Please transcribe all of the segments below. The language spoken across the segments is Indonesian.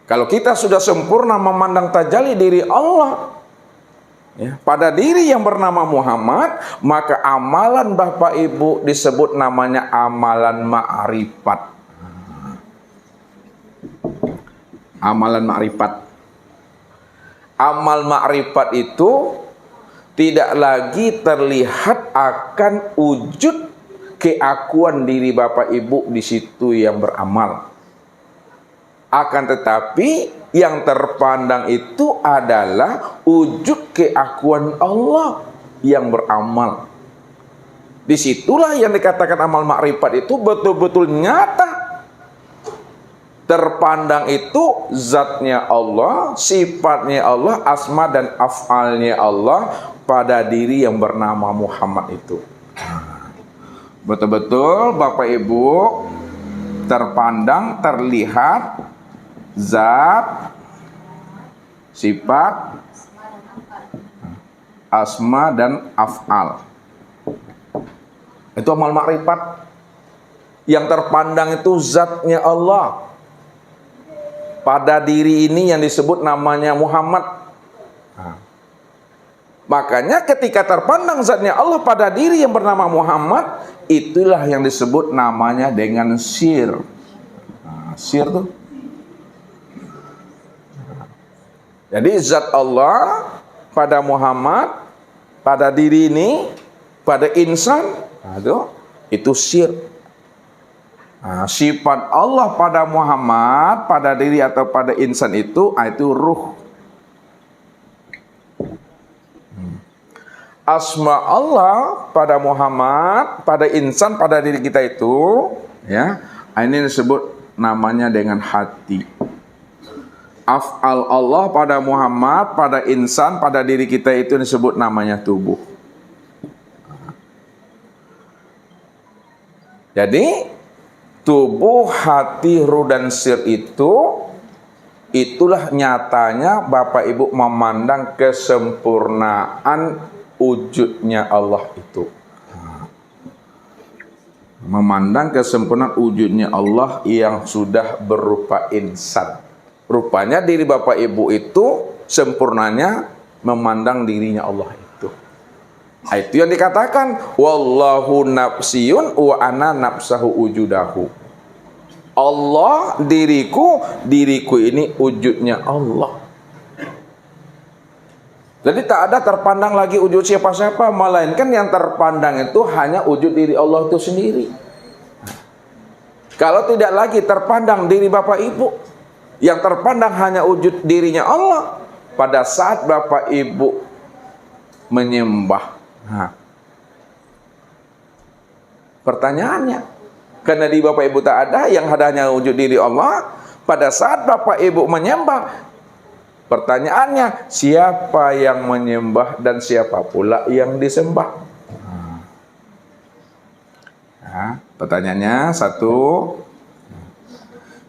Kalau kita sudah sempurna memandang tajalli diri Allah, ya, pada diri yang bernama Muhammad, maka amalan Bapak Ibu disebut namanya amalan ma'rifat. Amalan ma'rifat. Amal ma'rifat itu tidak lagi terlihat akan wujud keakuan diri Bapak Ibu di situ yang beramal. Akan tetapi yang terpandang itu adalah wujud keakuan Allah yang beramal. Disitulah yang dikatakan amal makrifat itu betul-betul nyata. Terpandang itu zatnya Allah, sifatnya Allah, asma dan af'alnya Allah pada diri yang bernama Muhammad itu. Betul-betul Bapak Ibu terpandang, terlihat zat, sifat, asma dan af'al. Itu amal makrifat. Yang terpandang itu zatnya Allah. Pada diri ini yang disebut namanya Muhammad. Makanya ketika terpandang zatnya Allah pada diri yang bernama Muhammad, itulah yang disebut namanya dengan sir. Sir tuh. Jadi zat Allah pada Muhammad, pada diri ini, pada insan, itu sir. Sifat Allah pada Muhammad, pada diri atau pada insan itu ruh. Asma Allah pada Muhammad, pada insan, pada diri kita itu, ya, ini disebut namanya dengan hati. Af'al Allah pada Muhammad, pada insan, pada diri kita itu disebut namanya tubuh. Jadi tubuh, hati, ruh dan sir itulah nyatanya Bapak Ibu memandang kesempurnaan wujudnya Allah itu. Memandang kesempurnaan wujudnya Allah yang sudah berupa insan. Rupanya diri Bapak Ibu itu sempurnanya memandang dirinya Allah itu. Itu yang dikatakan wallahu nafsiyun wa ana nafsahu wujudahu. Allah diriku ini wujudnya Allah. Jadi tak ada terpandang lagi wujud siapa-siapa, melainkan yang terpandang itu hanya wujud diri Allah itu sendiri. Kalau tidak lagi terpandang diri Bapak Ibu, yang terpandang hanya wujud dirinya Allah, pada saat Bapak Ibu menyembah. Pertanyaannya, karena di Bapak Ibu tak ada, yang adanya wujud diri Allah, pada saat Bapak Ibu menyembah, pertanyaannya, siapa yang menyembah dan siapa pula yang disembah? Pertanyaannya satu,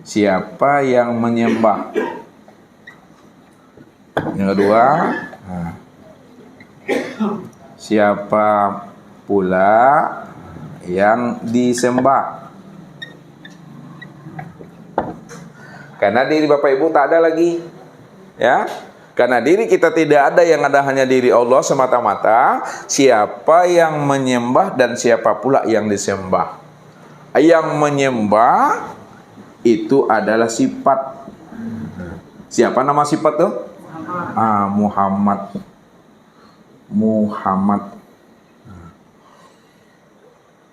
siapa yang menyembah? Yang kedua, siapa pula yang disembah? Karena diri Bapak Ibu tak ada lagi, ya. Karena diri kita tidak ada, yang ada hanya diri Allah semata-mata. Siapa yang menyembah dan siapa pula yang disembah? Yang menyembah itu adalah sifat. Siapa nama sifat tuh? Muhammad. Muhammad.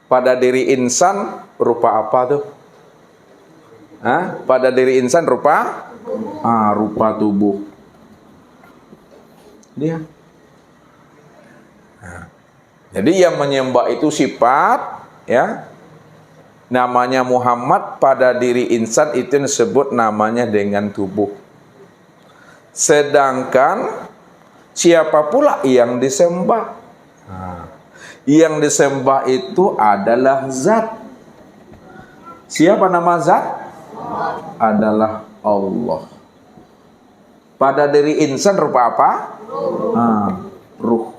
Pada diri insan rupa apa tuh? Pada diri insan rupa rupa tubuh. Dia. Jadi yang menyembah itu sifat, ya. Namanya Muhammad, pada diri insan itu disebut namanya dengan tubuh. Sedangkan siapa pula yang disembah? Yang disembah itu adalah zat. Siapa nama zat? Adalah Allah. Pada diri insan rupa apa? Ruh.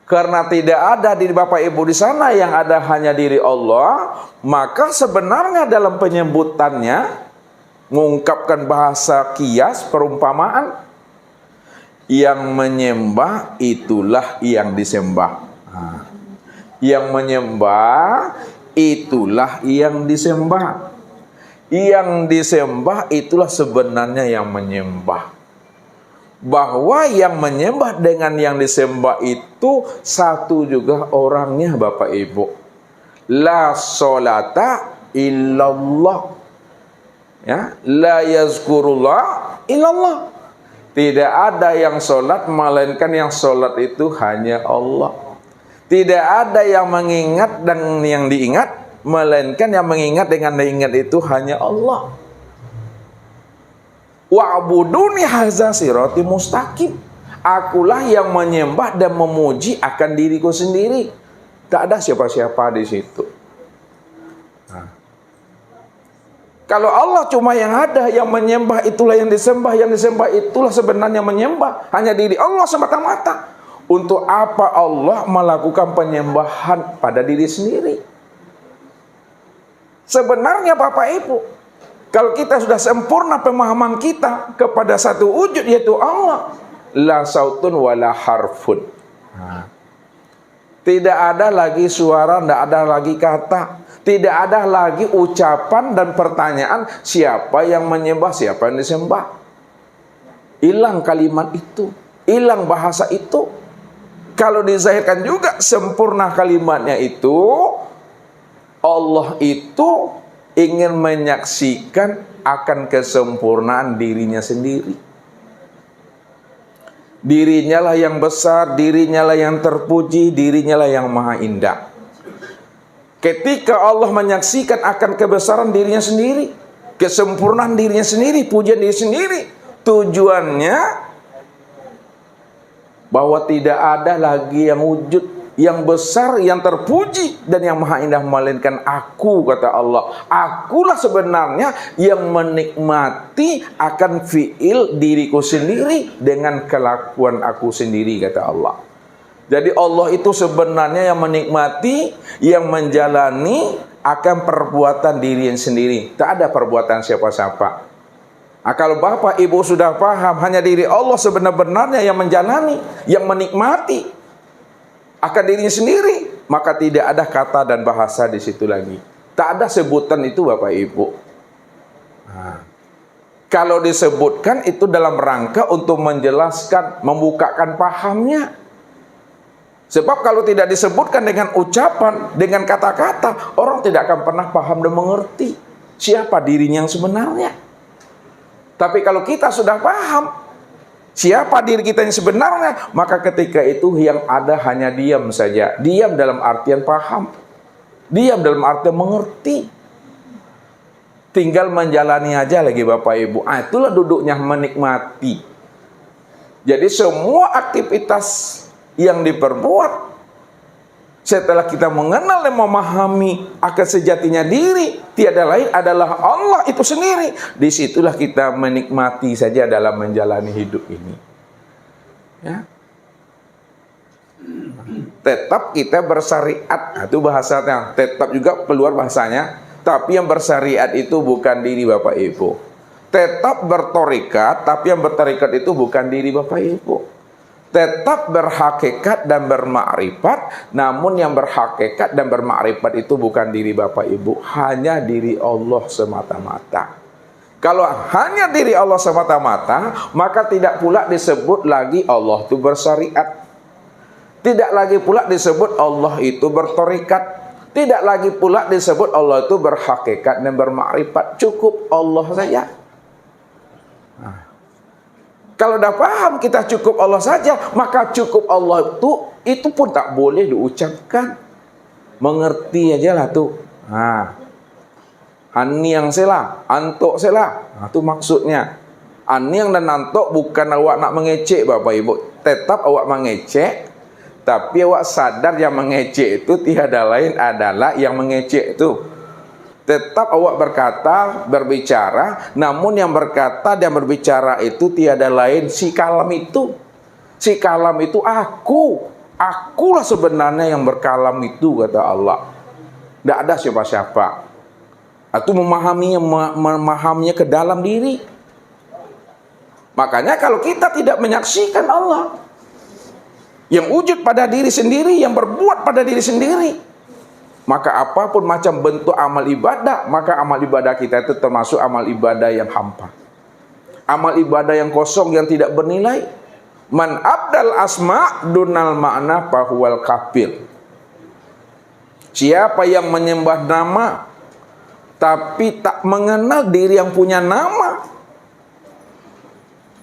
Karena tidak ada diri Bapak Ibu di sana, yang ada hanya diri Allah, maka sebenarnya dalam penyebutannya mengungkapkan bahasa kias, perumpamaan, yang menyembah itulah yang disembah. Nah, yang menyembah itulah yang disembah. Yang disembah itulah sebenarnya yang menyembah. Bahwa yang menyembah dengan yang disembah itu satu juga orangnya Bapak Ibu. La sholata illallah. Ya, la yazkurullah illallah. Tidak ada yang sholat melainkan yang sholat itu hanya Allah. Tidak ada yang mengingat dan yang diingat melainkan yang mengingat dengan diingat itu hanya Allah. Wa'buduni hadza sirati mustaqim. Akulah yang menyembah dan memuji akan diriku sendiri. Tak ada siapa-siapa di situ. Nah, kalau Allah cuma yang ada, yang menyembah itulah yang disembah itulah sebenarnya menyembah, hanya diri Allah semata-mata. Untuk apa Allah melakukan penyembahan pada diri sendiri? Sebenarnya Bapak Ibu, kalau kita sudah sempurna pemahaman kita kepada satu wujud, yaitu Allah, la sautun wala harfun. Nah, tidak ada lagi suara, tidak ada lagi kata, tidak ada lagi ucapan dan pertanyaan siapa yang menyembah, siapa yang disembah. Hilang kalimat itu, hilang bahasa itu. Kalau dizahirkan juga sempurna kalimatnya itu, Allah itu ingin menyaksikan akan kesempurnaan dirinya sendiri. Dirinya lah yang besar, dirinya lah yang terpuji, dirinya lah yang maha indah. Ketika Allah menyaksikan akan kebesaran dirinya sendiri, kesempurnaan dirinya sendiri, pujian diri sendiri, tujuannya bahwa tidak ada lagi yang wujud, yang besar, yang terpuji, dan yang maha indah melainkan aku, kata Allah. Akulah sebenarnya yang menikmati akan fiil diriku sendiri dengan kelakuan aku sendiri, kata Allah. Jadi Allah itu sebenarnya yang menikmati, yang menjalani akan perbuatan diri sendiri. Tak ada perbuatan siapa-siapa. Nah, kalau Bapak Ibu sudah paham hanya diri Allah sebenar-benarnya yang menjalani, yang menikmati akan dirinya sendiri, maka tidak ada kata dan bahasa di situ lagi. Tak ada sebutan itu Bapak Ibu. Nah, kalau disebutkan itu dalam rangka untuk menjelaskan, membukakan pahamnya. Sebab kalau tidak disebutkan dengan ucapan, dengan kata-kata, orang tidak akan pernah paham dan mengerti siapa dirinya yang sebenarnya. Tapi kalau kita sudah paham siapa diri kita yang sebenarnya, maka ketika itu yang ada hanya diam saja. Diam dalam artian paham, diam dalam artian mengerti. Tinggal menjalani aja lagi Bapak Ibu. Itulah duduknya menikmati. Jadi semua aktivitas yang diperbuat setelah kita mengenal dan memahami akan sejatinya diri, tiada lain adalah Allah itu sendiri. Disitulah kita menikmati saja dalam menjalani hidup ini. Ya. Tetap kita bersyariat, itu bahasanya. Tetap juga keluar bahasanya. Tapi yang bersyariat itu bukan diri Bapak Ibu. Tetap bertorikat, tapi yang bertorikat itu bukan diri Bapak Ibu. Tetap berhakikat dan bermakrifat, namun yang berhakikat dan bermakrifat itu bukan diri Bapak Ibu, hanya diri Allah semata-mata. Kalau hanya diri Allah semata-mata, maka tidak pula disebut lagi Allah itu bersyariat. Tidak lagi pula disebut Allah itu bertorikat. Tidak lagi pula disebut Allah itu berhakikat dan bermakrifat. Cukup Allah saja. Nah, kalau dah paham kita cukup Allah saja, maka cukup Allah itu pun tak boleh diucapkan. Mengerti aja lah tuh. Nah, aniang sela, antok sela. Nah, itu maksudnya. Aniang dan antok bukan awak nak mengecek Bapak Ibu. Tetap awak mengecek, tapi awak sadar yang mengecek itu tiada lain adalah yang mengecek itu. Tetap awak berkata, berbicara, namun yang berkata dan berbicara itu tiada lain si kalam itu. Si kalam itu aku. Akulah sebenarnya yang berkalam itu, kata Allah. Tidak ada siapa-siapa. Aku memahaminya ke dalam diri. Makanya kalau kita tidak menyaksikan Allah yang wujud pada diri sendiri, yang berbuat pada diri sendiri, maka apapun macam bentuk amal ibadah, maka amal ibadah kita itu termasuk amal ibadah yang hampa, amal ibadah yang kosong, yang tidak bernilai. Man abdal asma dunal makna fahuwal kafir. Siapa yang menyembah nama tapi tak mengenal diri yang punya nama,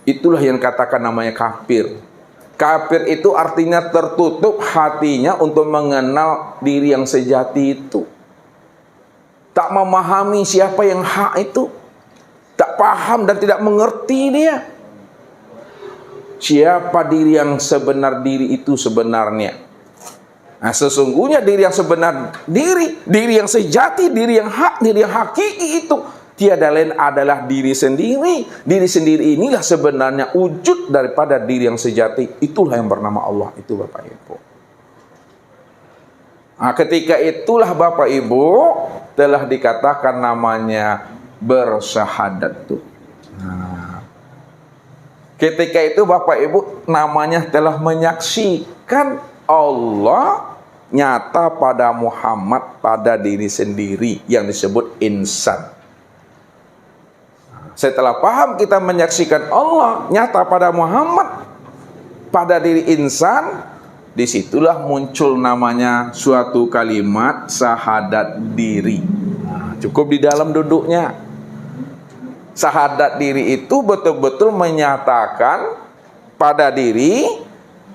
itulah yang katakan namanya kafir. Kafir itu artinya tertutup hatinya untuk mengenal diri yang sejati itu. Tak memahami siapa yang hak itu. Tak paham dan tidak mengerti dia. Siapa diri yang sebenar diri itu sebenarnya? Nah, sesungguhnya diri yang sebenar diri yang sejati, diri yang hak, diri yang hakiki itu tiada lain adalah diri sendiri. Diri sendiri inilah sebenarnya wujud daripada diri yang sejati. Itulah yang bernama Allah itu, Bapak Ibu. Nah, ketika itulah Bapak Ibu telah dikatakan namanya bersyahadat tuh. Nah, ketika itu Bapak Ibu namanya telah menyaksikan Allah nyata pada Muhammad, pada diri sendiri yang disebut insan. Setelah paham kita menyaksikan Allah nyata pada Muhammad, pada diri insan, disitulah muncul namanya suatu kalimat syahadat diri. Nah, cukup di dalam duduknya. Syahadat diri itu betul-betul menyatakan pada diri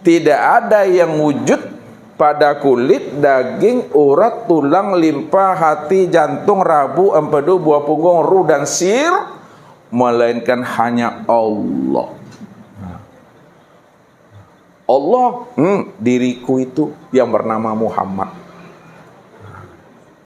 tidak ada yang wujud pada kulit, daging, urat, tulang, limpa, hati, jantung, rabu, empedu, buah punggung, ruh dan sir, melainkan hanya Allah. Allah, diriku itu yang bernama Muhammad.